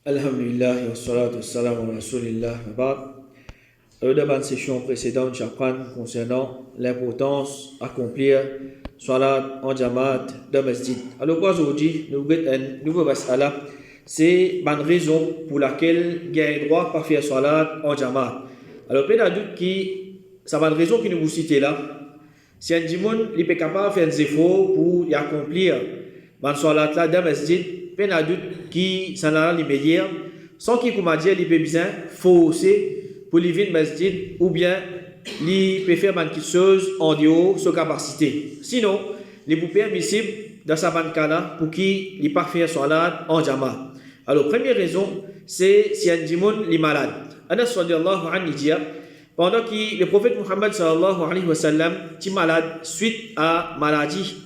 Alhamdulillah wa salatu wa salam wa rasulillah. Alors, dans la session précédente, j'apprends concernant l'importance d'accomplir Salat en Jamaat dans le masjid. Alors, aujourd'hui, nous avons un nouveau masala. C'est une raison pour laquelle il y a un droit à faire Salat en Jamaat. Alors, peut doute qui, ça va une raison qui nous vous citez là. Si un dimon il est capable de faire des efforts pour y accomplir le Salat là dans le masjid, peut doute qui s'en a l'immédiat, sans qu'il comment dire, il peut bien forcer pour les venir masjid ou bien il peut faire quelque chose en dehors de sa capacité. Sinon, il est permissible dans sa cas-là pour qu'il n'ait pas fait salat en jamaat. Alors, première raison, c'est si un dimon est malade. Anas sallallahu alayhi wa sallam, pendant que le prophète Muhammad sallallahu alayhi wa sallam est malade suite à maladie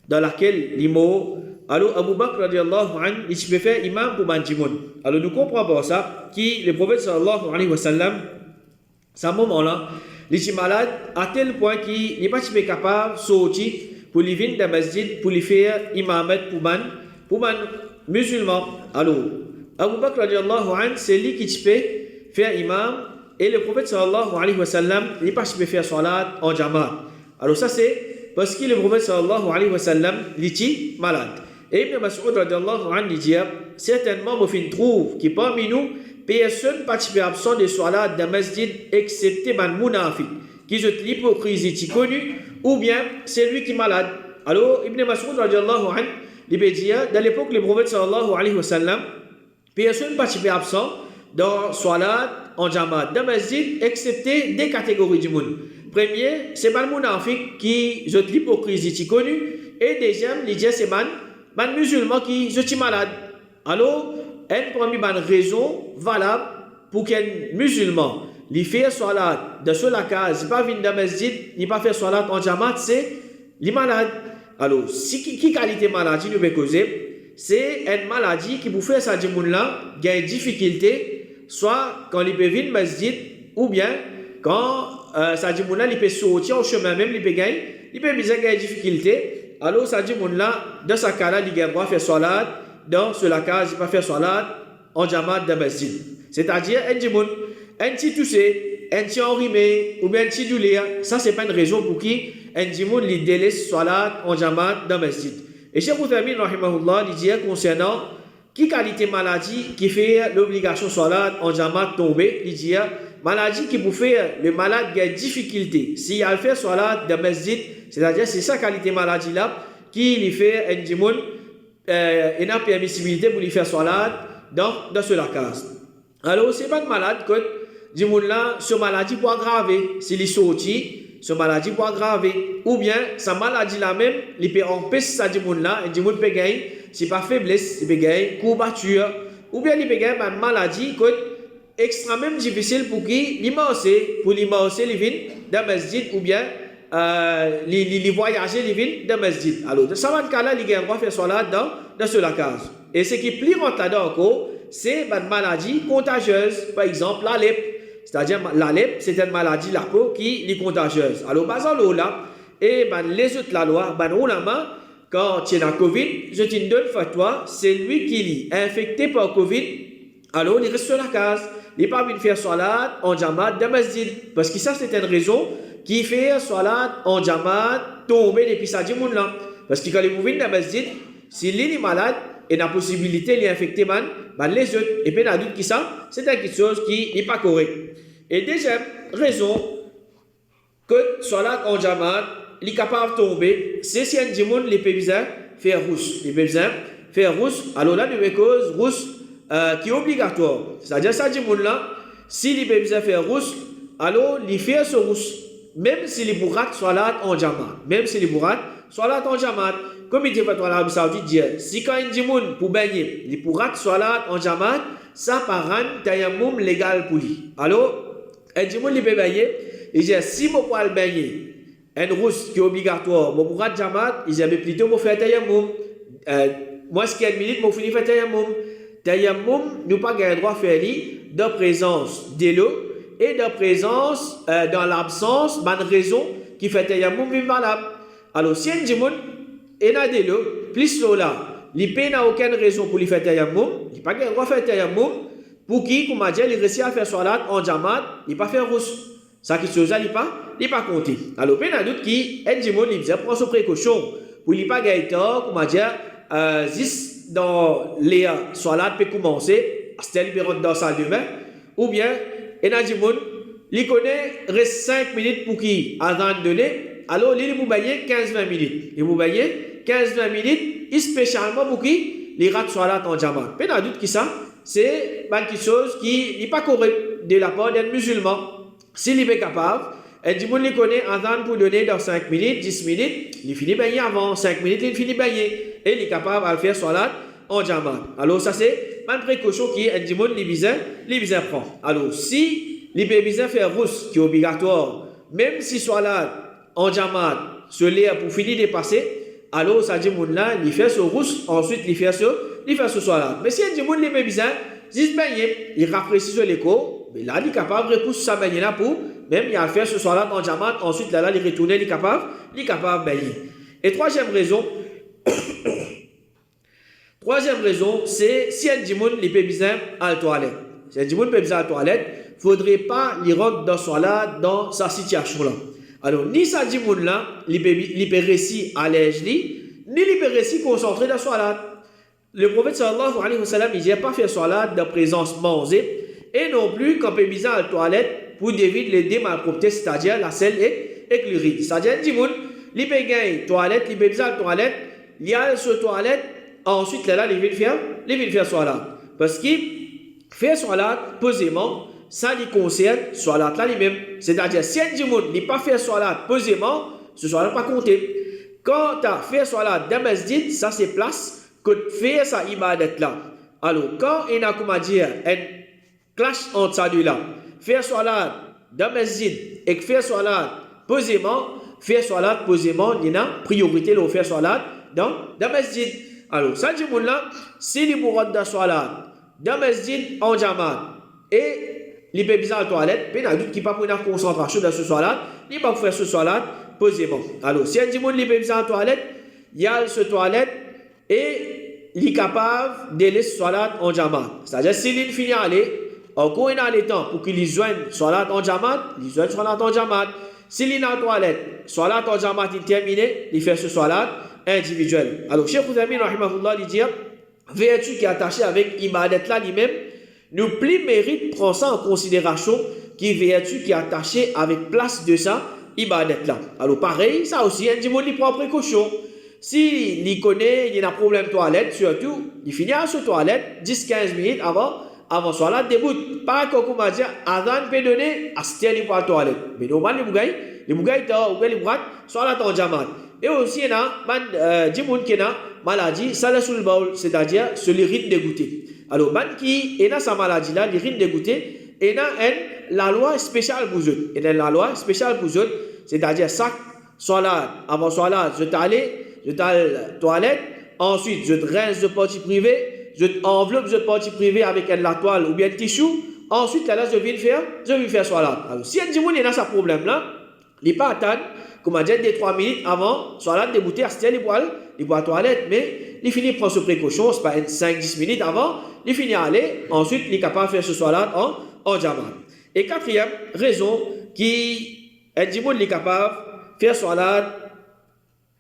dans laquelle il est mort, alors Abu Bakr radiallahu anhu, il peut faire imam pour Bandimoun. Alors nous comprenons par ça que le prophète sallallahu alayhi wa sallam, à ce moment-là, il est malade à tel point qu'il n'est pas capable de sortir pour lui venir dans le masjid, pour lui faire imamat pour man musulman. Alors Abu Bakr radiallahu anhu, c'est lui qui peut faire imam et le prophète sallallahu alayhi wa sallam, il n'est pas capable de faire salat en jamaat. Alors ça c'est parce que le prophète sallallahu alayhi wa sallam, il est malade. Et Ibn Mas'ud radiallahu anhu dit certainement, on trouve que parmi nous, personne participe absent de salat dans le masjid excepté man munafiq, qui est l'hypocrisie connue, ou bien c'est lui qui est malade. Alors Ibn Mas'ud radiallahu anhu, il peut dire dans l'époque du prophète sallallahu alayhi wa sallam, personne participe absent dans salat en jamaat dans le masjid excepté des catégories du monde. Premier, c'est man munafiq qui est l'hypocrisie connue, et deuxième, il dit c'est man musulman qui est malade. Alors, une première raison valable pour qu'un musulman lui fait salat dans la case, il pas venir dans le masjid, il pas faire salat en jamaat, c'est il est malade. Alors, si qui qualité maladie nous peut causer, c'est une maladie qui vous fait ça du monde là, il y a une difficulté, soit quand il peut venir dans le masjid, ou bien quand ça du monde là, il peut sortir au chemin même, il peut gagner, il peut bien gagner une difficulté. Alors, ça dit, dans ce cas-là, il a le droit de faire salat, dans ce case, il va faire salat en jamaat dans le masjid. C'est-à-dire, un petit toussé, un petit enrhumé, ou bien un petit doulé, ça, ce n'est pas une raison pour qui un dimoun lui délaisse salat en jamaat dans le masjid. Et Cheikh Uthaymin, rahimahullah, il dit concernant qui qualité maladie qui fait l'obligation salat en jamaat tomber, il dit maladie qui vous fait le malade qui a une difficulté. S'il a fait salat dans le masjid, c'est-à-dire c'est sa qualité maladie là qui lui fait un dimoun une permissibilité pour lui faire salat dans ce case. Alors c'est pas de malade que dimoun là ce maladie peut aggraver s'il est sorti. Ce maladie peut aggraver ou bien sa maladie là même il peut empêcher ça dimoun là un dimoun peut gagner c'est pas faiblesse il peut gagner courbature ou bien il peut gagner une maladie que extrêmement difficile pour qui l'immerser les vins dans le masjid ou bien les voyager les vins dans le masjid. Alors dans ce cas-là il a le droit de faire salat dans ce case. Et ce qui est plus rentable encore c'est une maladie contagieuse, par exemple la lèpre. C'est-à-dire la lèpre c'est une maladie la peau qui est contagieuse. Alors basant l'eau là et les autres la loi ulama quand il y a la Covid je te donne fatwa c'est lui qui est infecté par Covid alors il reste sur la case. Il n'est pas venu faire salat en jamaat dans le masjid. Parce que ça, c'est une raison qui fait salat en jamaat tomber depuis ça du monde là. Parce que quand il vient dans le masjid, s'il est malade, et la possibilité de l'infecter les autres. Et puis, il y a d'autres qui ça, c'est quelque chose qui n'est pas correct. Et deuxième raison, que salat en jamaat, il est capable de tomber, c'est si un dimon, il peut bien faire rousse. Il peut bien faire rousse. Alors là, il y a cause rousse. Qui est obligatoire. C'est-à-dire, ça dit là, s'il est besoin de faire rousse, alors il fait ce rousse. Même s'il est bourrat, salat en jamaat. Même s'il est bourrat, salat en jamaat. Comme il dit Fatwa l'Arabie Saoudite, si quand il dit pour baigner, il bourrat, salat en jamaat, ça par un tayammum légal pour lui. Alors, un dit il peut baigner, il dit si je peux baigner, un rousse qui est obligatoire, je bourrat jamaat, il dit plutôt je faire tayammum. Moi, ce qui est minute, je faire tayammum. Tayammum, nous pas le droit de faire de présence de l'eau et de présence dans l'absence d'une raison qui fait tayammum valable. Alors si un dimoun est de l'eau, plus l'eau là, il n'a aucune raison pour lui faire tayammum, il n'a pas le droit de faire tayammum, pour qui, comme a dit, il réussit à faire salat en jamaat, il n'a pas fait rousse. Ça qui se faisait, il n'a pas compté. Alors, il y a d'autres qui, il prend ses précautions, pour ne pas gagner tort, comme a dit, dans les salat peut commencer, c'est libéré dans sa demain, ou bien, il y a des gens qui reste 5 minutes pour qui, avant de donner, alors il vous bailler 15-20 minutes. Il vous bailler 15-20 minutes, spécialement pour qui, les rats salat en jamaat. Il y a d'autres qui ça, c'est quelque chose qui n'est pas correct de la part d'un musulman. S'il est capable, et du monde connaît avant pour donner dans 5 minutes, 10 minutes, il finit bailler avant, 5 minutes, il finit bailler. Et il est capable de le faire salat en jamaat. Alors ça c'est une précaution qui est du monde, les bizarres prend. Alors si les bizarres faire rousse qui est obligatoire, même si salat en jamaat, se l'air pour finir de passer, alors ça dit monde là, il fait ce rousse, ensuite il fait ce salat. Mais si un du monde les bizarres, il bailler, il rafraîchit sur l'écho, mais là il est capable de repousser sa baigner là pour même il a fait ce salat en jamaat, ensuite là il retourne, il est capable de baigner. Et troisième raison, c'est si un dimoun li peut bizarre à la toilette. Si un dimoun peut bizarre à la toilette, faudrait pas lui rendre dans salat dans sa situation là. Alors ni sa dimoun là, li peut réciter à l'aise ni li peut réciter concentré dans salat. Le prophète sallallahu alayhi wa sallam, il n'a pas fait salat de présence mangée et non plus quand peut bizarre à la toilette pour éviter les démalpropretés, c'est-à-dire la selle et l'urine. C'est-à-dire un dimoun, li peut gagner toilette, li peut bizarre à la toilette, il y a ce toilette. Ensuite, là, il vient faire salat. Parce qu'il fait salat posément, ça lui concerne salat là lui-même. C'est-à-dire, si un dimoun n'a pas fait salat posément, ce salat pas compté. Quand tu as fait salat dans masjid, ça c'est place que tu fais sa ibadat là. Alors, quand il y a, comment dire, un clash entre ça deux là, faire salat dans masjid et faire salat posément, il y a priorité de faire salat dans masjid. Alors, ça dit là, si les mourants de salat, dans le masjid en jamaat, et les bébés à la toilette, il y a qui pas pour une concentration dans ce salat, il va faire ce salat posément. Alors, si un dit les bébés à la toilette, il y a ce toilette, et il est capable de laisser salat en jamaat. C'est-à-dire, s'il finit à aller, encore il a le temps pour qu'il joigne salat en jamaat, il joigne salat en jamaat. S'il est dans la toilette, salat en jamaat, il termine, il fait ce salat individuel. Alors, Cheikh Ouzami, rahimahullah, il dit, vertu qui est attachée avec ibadat là lui-même, nous plus mérite prendre ça en considération qui vertu qui est attachée avec place de ça, ibadat là. Alors, pareil, ça aussi, un dimanche, il prend précaution. Si il connaît, il y a un problème toilette, surtout, il finit à ce toilette 10-15 minutes avant soit débute. Pas comme on va dire, avant de donner, à ce tel pour la toilette. Mais normalement, les bougaïs, les bougaïs, soit là en jamaat. Et aussi, il y a des gens qui ont maladie, salasul baul, c'est-à-dire se les rides dégoûtés. Alors, qui est dans sa maladie là, les rides dégoûtés, et là, la loi spéciale pour eux. Et la loi spéciale pour eux, c'est-à-dire ça, soit là, avant soit là, je t'allais à la toilette, ensuite je te rince de partie privée, je t'enveloppe de partie privée avec la toile ou bien le tissu, ensuite là, je viens faire soit là. Alors, si un dimanche est dans ce problème là, il n'est pas attendre, comme on dit, 2-3 minutes avant, soit là, débouter à ce il boit la toilette, mais il finit prendre ses précautions, c'est pas 5-10 minutes avant, il finit à aller, ensuite il est capable de faire ce soit là en jamaat. Et quatrième raison qui un dimanche est capable de faire soit là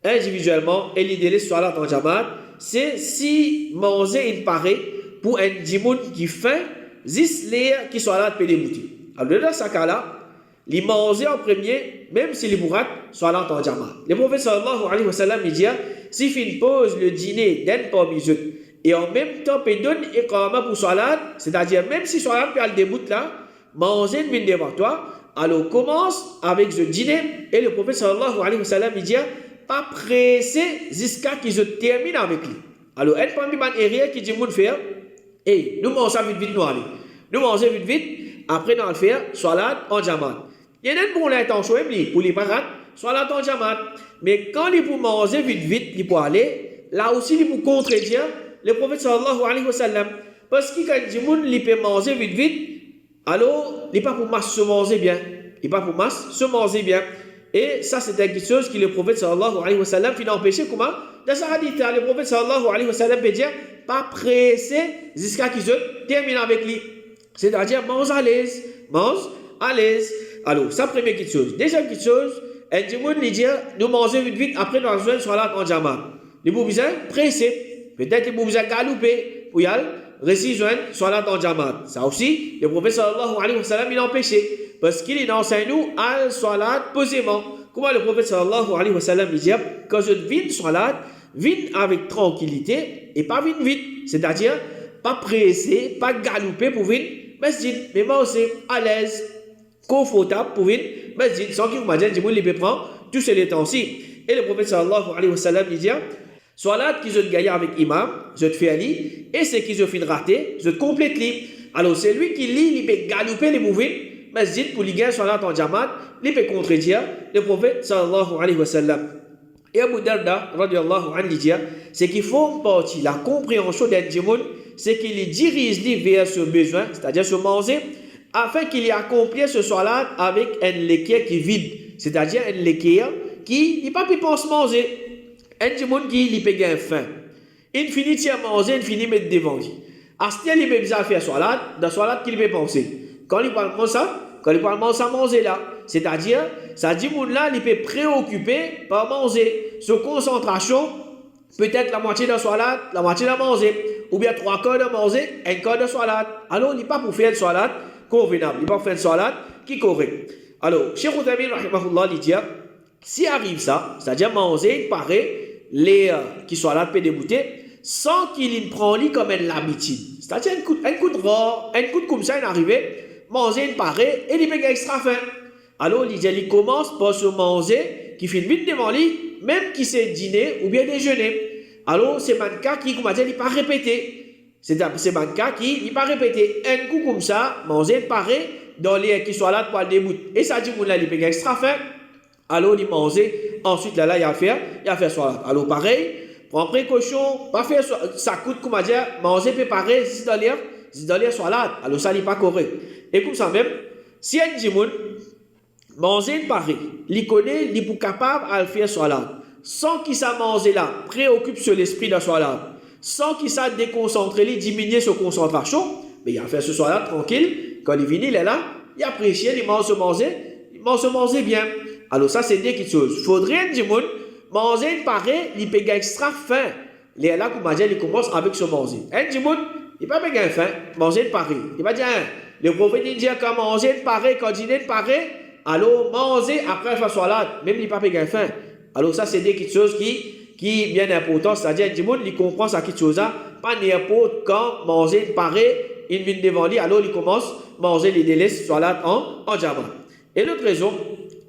individuellement et l'idée soit là en jamaat, c'est si manger il paraît pour un dimanche qui fait 10 l'air qui soit là de débouter. Alors dans ce cas-là, les manger en premier, même si les bourrats soit là en jamaat. Le prophète sallallahu alayhi wa sallam il dit, si il pose le dîner d'un parmi eux et en même temps il donne iqama pour salat, c'est-à-dire même si salat peut aller déboute là, manger une mine devant toi, alors commence avec ce dîner et le prophète sallallahu alayhi wa sallam il dit, pas pressé jusqu'à qu'il se termine avec lui. Alors un parmi les héritiers qui dit moun faire, et nous mangeons vite nous aller. Nous mangeons vite, après nous allons faire salat en jamaat. Il y a une bonne intention pour les parents, soit là en jamaat. Mais quand il pour manger vite, il peut aller, là aussi il peut contredire le prophète sallallahu alayhi wa sallam. Parce que quand il peut manger vite, alors il n'est pas pour masse se manger bien. Il n'est pas pour masse se manger bien. Et ça, c'est quelque chose que le prophète sallallahu alayhi wa sallam finit empêcher comment dans ce hadith, le prophète sallallahu alayhi wa sallam peut dire, pas pressé jusqu'à qu'il se termine avec lui. C'est-à-dire, mange à l'aise, mange à l'aise. Alors, ça, première petite chose. Deuxième petite chose, un djimoun lui dit, nous mangeons vite, après nous avons salat en jamaat. Les boubizans pressés, peut-être les boubizans galopés, pour y aller, récit joindre salat en jamaat. Ça aussi, le prophète sallallahu alayhi wa sallam, il a empêché, parce qu'il enseigne nous à salat posément. Comment le prophète sallallahu alayhi wa sallam dit, quand je viens salat, viens avec tranquillité et pas vite, c'est-à-dire pas pressé, pas galopé pour venir masjid, mais moi aussi à l'aise, confortable pour venir masjid, sans qu'il m'a dit, il peut prendre tous ces temps-ci. Et le prophète sallallahu alayhi wa sallam dit, salat qui je te gagne avec imam, je te fais ali, et c'est qui je finis raté, je te complète li. Alors c'est lui qui lit, il peut galoper les mouvements, masjid pour lui gagner salat en jamaat, il peut contredire le prophète sallallahu alayhi wa sallam. Et Abu Darda, radiallahu anhu, dit, c'est qu'il faut partie la compréhension d'un djimoun, c'est qu'il dirige vers ce besoin, c'est-à-dire se manger, afin qu'il y accomplisse ce salat avec un léquer qui est vide, c'est-à-dire un léquer qui n'est pas pu penser manger. Un djimoun qui lui peut gagner faim. Il finit de manger, il finit de mettre devant lui. À ce temps, il peut bien faire salat, dans salat qu'il peut penser. Quand il parle de ça, quand il parle de manger là, c'est-à-dire, ça dit là, il peut préoccupé par manger. Sa concentration, peut-être la moitié de salat, la moitié de manger, ou bien 3 quarts de manger, 1 quart de salat. Alors, il n'est pas pour faire une salat convenable, il n'est pas pour faire une salat qui est correcte. Alors, Cheikh Outamin, rahimahullah, il dit, si arrive ça, c'est-à-dire manger, paraît, les qui salat peut débouter, sans qu'il prenne comme une habitude. C'est-à-dire, un coup de rare, un coup de comme ça, il arrive, manger, il paraît, et il peut extra faim. Alors, il commence par se manger, qui finit vite devant lui, même qui c'est dîner ou bien déjeuner. Alors, c'est un cas qui, comme on dit, il n'est pas répété. C'est un cas qui n'est pas répété. Un coup comme ça, manger, il paraît, dans les qui sont là pour le début. Et ça dit qu'on a les extra faim. Alors, il mange. Ensuite, là, il a fait salat. Alors, pareil, prends précaution, pas faire ça coûte, comme on dit, manger, préparer, si dans l'air salat. Alors, ça n'est pas correct. Et comme ça même, si un djimoun, manger pareil, il connaît, il est capable de faire salat, sans qu'il sa manger là, préoccupe sur l'esprit de salat, sans qu'il sa déconcentré, diminuer sa concentration, mais il a fait ce salat tranquille, quand il vient, il est là, il apprécie, il mange se manger bien. Alors ça c'est des choses. Il faudrait un djimoun, manger pareil, il peut gagner extra faim. Il est là, comme on dit, il commence avec se manger. Un djimoun, il ne peut pas gagner faim, manger pareil. Il va dire, le prophète dit quand manger pareil, quand dîner pareil, alors manger après faire salat, même il pas gagner faim. Alors ça c'est des choses qui bien important, c'est-à-dire du monde il comprend ça quelque chose là, pas n'importe quand manger pareil, il vient devant lui, alors il commence à manger les délices salat en jamaat. Et l'autre raison,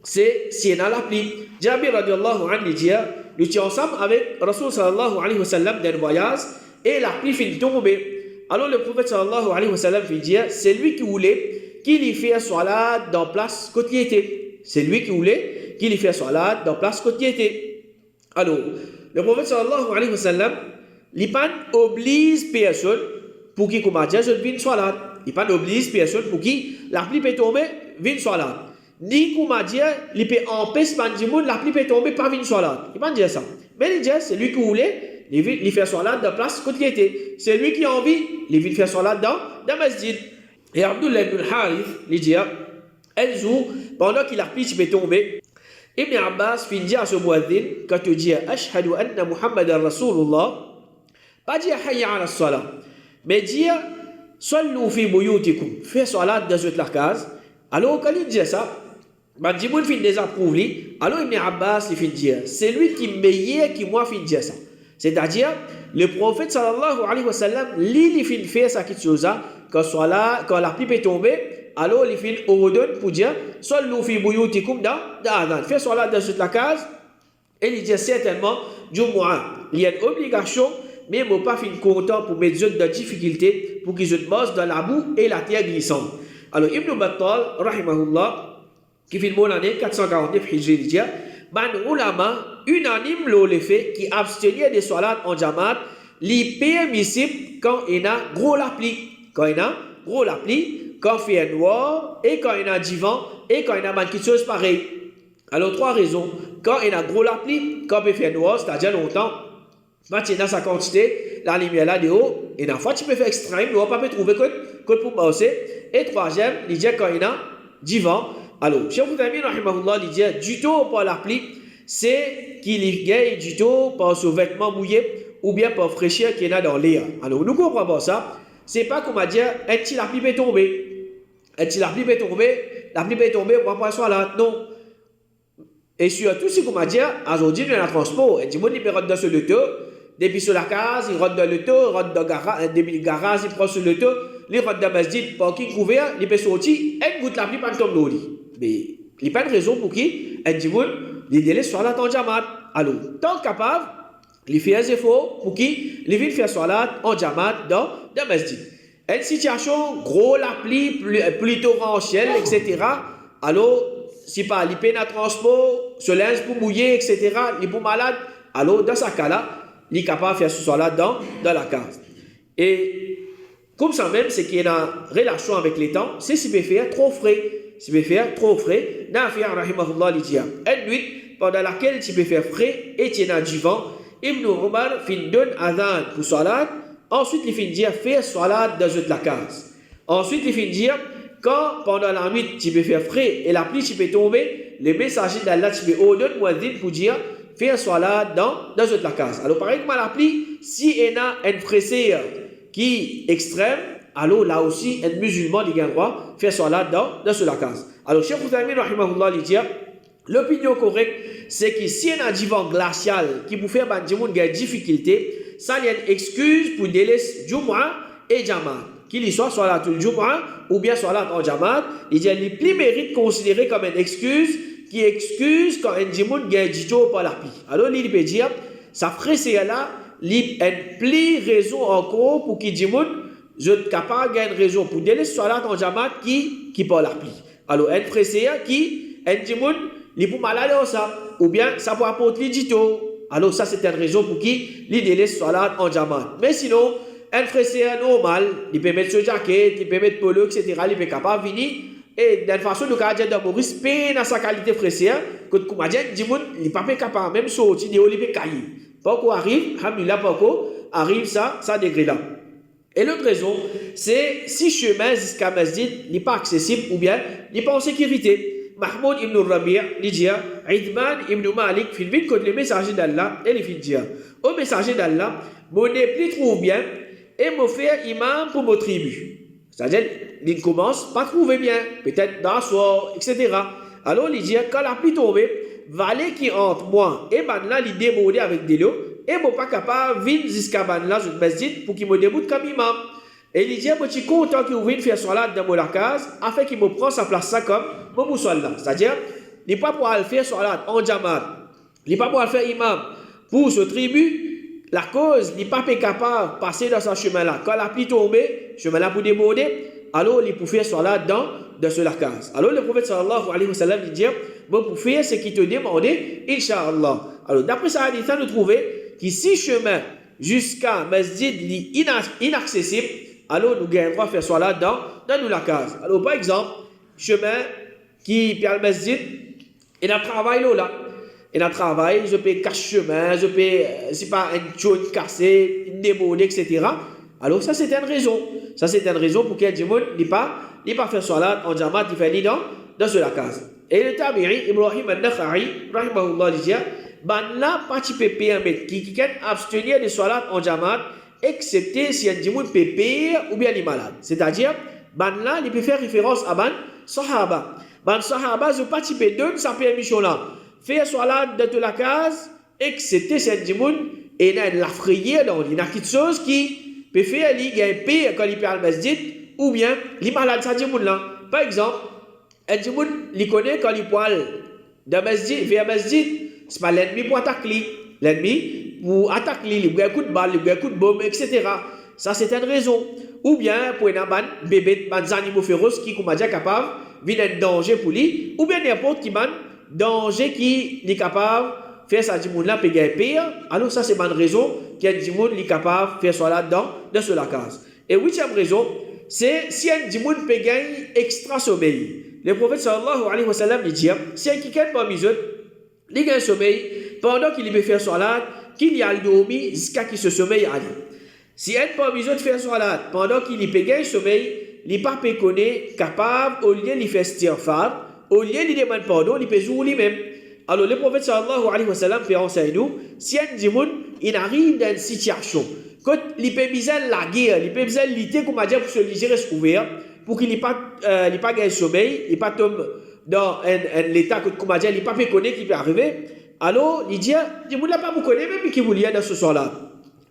c'est si il a l'appli. Jabir radiallahu anhu dit, nous étions ensemble avec Rasul sallallahu alayhi wa sallam d'un voyage et l'appli finit de tomber. Alors le prophète sallallahu alayhi wa sallam fait dire, c'est lui qui voulait qu'il y fait salat dans place côté était. C'est lui qui voulait qu'il y fait salat dans place côté était. Alors, le prophète sallallahu alayhi wa sallam, il pas oblige personne pour qui comme je vienne salat. Il pas oblige personne pour qui la pluie peut tomber vienne salat. Ni comme il peut empêcher la pluie peut tomber pas vienne salat. Il pas dire ça. Mais il dit c'est lui qui voulait il fait salat dans place côté était. C'est lui qui a envie il vient faire salat dans masjid. Et Abdullah ibn al-Harith, il dit, un jour, pendant qu'il a pris, il peut tomber, Ibn Abbas finit à ce muaddin, quand il dit, Ashhadu anna Muhammadan Rasulullah, pas dire hayya ala salat, mais dire, sallu fi buyutikum, fais salat dans votre case. Alors, quand il dit ça, Djiboun fin désapprouve lui, alors Ibn Abbas, il fin dire, c'est lui qui meilleur qui moi fin dire ça. C'est-à-dire, le prophète sallallahu alayhi wa sallam, il fin faire ça quelque chose là, quand la pluie est tombée, alors il fait ordonne pour dire sallu fi buyutikum dans adhan. Fais salat dans toute la case et il dit certainement Jumu'ah. Il y a une obligation, mais il ne faut pas faire content pour mettre des de difficultés pour qu'ils se bossent dans la boue et la terre glissante. Alors Ibn Battal, rahimahullah, qui fait le l'année 449 Hijri, il dit ban ulama unanime le fait qui abstenir des salats en jamaat, li permissible quand il a gros la pluie. Quand il a gros la pluie, quand il fait noir, et quand il a du vent, et quand il a quelque chose pareil. Alors, 3 raisons. Quand il a gros la pluie, quand il fait noir, c'est-à-dire longtemps, Maintenant, dans sa quantité, la lumière là de haut, et dans fois, tu peux faire extrême, nous ne pas trouver que pour bosser. Et troisième, il dit quand il y a du vent. Alors, Cheikh Moutami, rahimahullah, il dit du tout par la pluie, c'est qu'il y a du tout par ce vêtement mouillé ou bien par fraîcheur qu'il y a dans l'air. Alors, nous comprenons ça. C'est pas comme à dire, un petit la pluie peut tomber. Un petit la pluie peut tomber, on va pas soit là. Non. Et surtout, si comme à dire, aujourd'hui, nous avons un transport. Et du monde, il peut rentrer dans ce loto. Depuis sur la case, il rentre dans le l'auto, il rentre dans le garage, il prend sur le l'auto, il rentre dans le masjid, parking couvert, il peut sortir, et goutte la pluie, pas tombe l'eau. Mais il n'y a pas de raison pour qui, et du monde, il délai soit là en jamat. Alors, tant capable, il fait un effort pour qui, il vient faire soit là en jamat dans le masjid. Une situation, gros la pluie, pluie torrentielle, etc. Alors, si pas, il peine à transport, se linge pour mouiller, etc., il est pour malade, alors dans ce cas-là, il est capable de faire ce soit-là dans la case. Et comme ça même, c'est qu'il y a une relation avec les temps, c'est si peut faire trop frais. Si peut faire trop frais, Nafi' rahimahullah li dit une nuit pendant laquelle tu peux faire frais et tu es du vent, Ibn Umar fin donne adhan pour salat, ensuite il fin dire faire salat dans la case. Ensuite il fin dire quand pendant la nuit tu peux faire frais et la pluie tu peux tomber, le messager d'Allah tu peux ordonner muazzin pour dire faire salat dans la case. Alors, par exemple, la pluie, si il y a une fraîcheur qui est extrême, alors là aussi, un musulman il a le droit de faire salat dans la case. Alors, Cheikh Moutami, rahimahullah, il dit l'opinion correcte, c'est que si il y a un divan glacial qui peut faire des difficultés, ça il y a une excuse pour délaisser Jumu'ah et Jamaat. Qu'il y soit salat le Jumu'ah ou bien salat en Jamaat, il dit les plus mérites considérés comme une excuse qui excuse quand un djimoun gagne du tout par la pluie. Alors, il peut dire, ça ferait là, il y a une plus raison encore pour qu'il djimoun, je suis capable de gagner raison pour délaisser salat en jamat qui par la pluie. Alors, un frère qui, un djimoun, il peut malade ça, ou bien ça peut apporter du tout. Alors, ça, c'est une raison pour qui il délaisse salat en jamat. Mais sinon, un frère normal, il peut mettre ce jacket, il peut mettre polo, etc., il peut capable de venir. Et d'une façon, le gardien de Maurice peine à sa qualité fraîcheur, que le gardien dit il n'est pas capable même sortir de l'olive caillé. Pourquoi arrive, Hamila pourquoi arrive ça degré là. Et l'autre raison, c'est si chemin jusqu'à Masjid n'est pas accessible ou bien n'est pas en sécurité. Mahmoud ibn Rabi' il dit, Idman ibn Malik, il vient contre le messager d'Allah, et il dit, au messager d'Allah, mon plus trouve bien, et me faire imam pour mon tribu. C'est-à-dire, il commence pas à trouver bien, peut-être dans le soir, etc. Alors, il dit, quand la pluie tombe, valet qui entre moi et Banla, il démodé avec des lots, et je ne suis pas capable de venir jusqu'à Banla, je masjid, pour qu'il me déboute comme imam. Et il dit, je suis content qu'il vienne faire salat dans la case, afin qu'il me prenne sa place ça comme mon moussolla. C'est-à-dire, il n'est pas pour aller faire salat en jamaat, il n'est pas pour aller faire imam pour ce tribu. La cause n'est pas capable de passer dans ce chemin-là. Quand la pluie tombe, chemin-là pour déborder, alors il peut faire salat dans la case. Alors le prophète sallallahu alayhi wa sallam dit, bon, pour faire ce qu'il te demandait, Inch'Allah. Alors d'après ça, nous trouvons que si chemin jusqu'à Masjid est inaccessible, alors nous gagnons à faire salat dans la case. Alors par exemple, chemin qui perd le Masjid, il a travaillé là. Et dans le travail, je peux cacher chemin, je peux, c'est pas une chose cassée, une débordée, etc. Alors ça c'est une raison. Ça c'est une raison pour qu'un djimoun n'est pas faire salat en jamaat, il fait dans la case. Et le tabi'i, Ibrahim al-Nakha'i, rahimahullah, dit, ban là, pas tu peux permettre qui can abstenir de salat en jamaat, excepté si un djimoun peut payer ou bien il est malade. C'est-à-dire, ban là, il peut faire référence à ban sahaba. Ban sahaba, je pas tu peux donner sa permission là. Faire salat dans la case, excepté si un djimoun, et il y a la frayeur, il y a quelque chose qui peut faire il y a un paye quand il perd le masjid, ou bien il est malade, ça djimoun là. Par exemple, un djimoun, il connaît quand il poil d'un masjid, vers masjid, c'est pas l'ennemi pour attaquer l'ennemi pour attaquer il a un coup de balle, il a un coup de bombe, etc. Ça c'est une raison. Ou bien pour un bébé, un animal féroce qui comme déjà capable, vient un danger pour lui, ou bien n'importe qui man danger qui est capable de faire ça djimoun là, payer pire. Alors ça c'est une raison qu'il y a djimoun est capable de faire ça là dans la case. Et huitième raison, c'est si un djimoun peut gagner extra sommeil. Le prophète sallallahu alayhi wa sallam dit, si un quelqu'un parmi eux, il gagne sommeil, pendant qu'il peut faire salat, qu'il y a le dormi jusqu'à qu'il se sommeille à lui. Si un parmi eux fait salat pendant qu'il y pégaye sommeil, il pas péconné capable au lieu de faire istighfar, au lieu de demander pardon, il peut jouer lui-même. Alors le prophète sallallahu alayhi wa sallam fait enseigner nous, si un dimoun il arrive dans une situation, quand il peut besoin la guerre, il peut besoin lutter comme dire pour se libérer couvert, pour qu'il n'ait pas gagné sommeil, il pas tombe dans un l'état que comme dire, il pas péconné qui peut arriver. Alors il dit, dimoun n'a pas vous connaît même qui vous liait dans ce soir-là.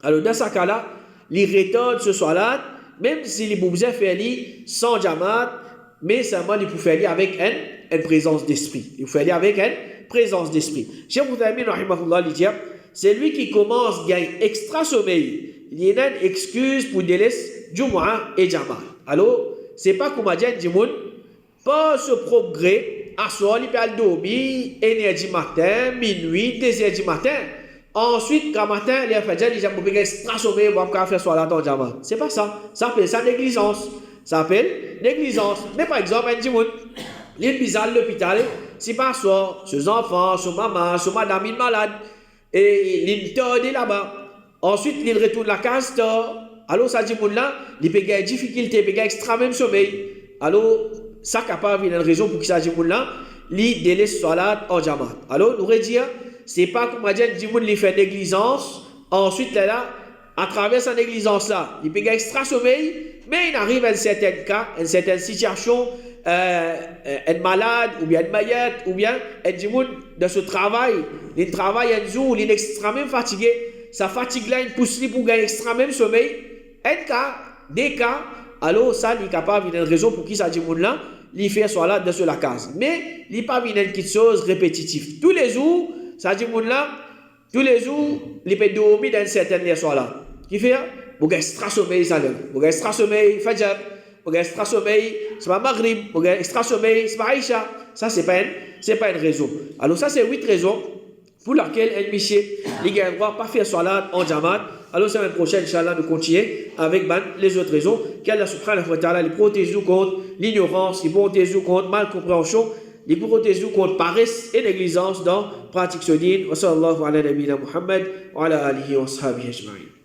Alors dans ce cas-là, il retourne ce soir-là, même si les besoin faire sans jamaat, mais seulement il peut faire avec une présence d'esprit. Il faut faire avec une présence d'esprit. Cheikh Uthaymin rahimahullah dit, c'est lui qui commence à gagner extra sommeil. Il y a une excuse pour délaisser Jumu'ah et Jamaat. Alors, c'est pas comme dire du monde, pas ce progrès, à soir, il peut dormir, 1h du matin, minuit, 2h du matin. Ensuite, quand matin, il a fait déjà pour gagner extra sommeil, pour faire soir dans Jamaat. C'est pas ça. Ça s'appelle ça négligence. Ça s'appelle négligence. Mais par exemple, un monde, il est bizarre à l'hôpital, si pas soir, ses enfants, son maman, son madame, il est malade, et il est là-bas. Ensuite, il retourne à la case, alors ça dit là, il peut gagner difficulté, il peut gagner extrêmement sommeil. Alors, ça capable, il y a une raison pour qu'il s'agit là, il délaisse salat en jamaat. Alors, nous dire, c'est pas comme on dit, il fait négligence, ensuite là, à travers sa négligence là, il peut gagner extra sommeil, mais il arrive à un certain cas, à une certaine situation, un malade, ou bien un malade, ou bien un dimoun de ce travail, il travaille un jour, il est extrêmement fatigué, sa fatigue là, il pousse pour gagner extrêmement sommeil, un cas, des cas, alors ça, il est capable, il y a une raison pour qui ça dimoun là, il fait soit là dans la case. Mais il n'est pas une petite chose répétitive. Tous les jours, ça dimoun là, tous les jours, il peut dormir dans une certaine soir là. Qui fait, vous gagner extra sommeil, ça donne. Vous gagner extra sommeil, fajr. Vous gagner extra sommeil, c'est pas maghrib. Vous gagner extra sommeil, c'est pas Aïcha. Ça, c'est pas une raison. Alors, ça, c'est 8 raisons pour lesquelles un monsieur, il a le droit de pas faire salat en jamaat. Alors, la semaine prochaine, Inch'Allah, nous continuer avec les autres raisons. Qu'Allah subhanahu wa ta'ala, il protège nous contre l'ignorance, il protège nous contre mal compréhension, il protège nous contre paresse et négligence dans pratique ce din. Wa sallallahu ala nabina Muhammad wa ala alihi wa sahbihi ajma'in.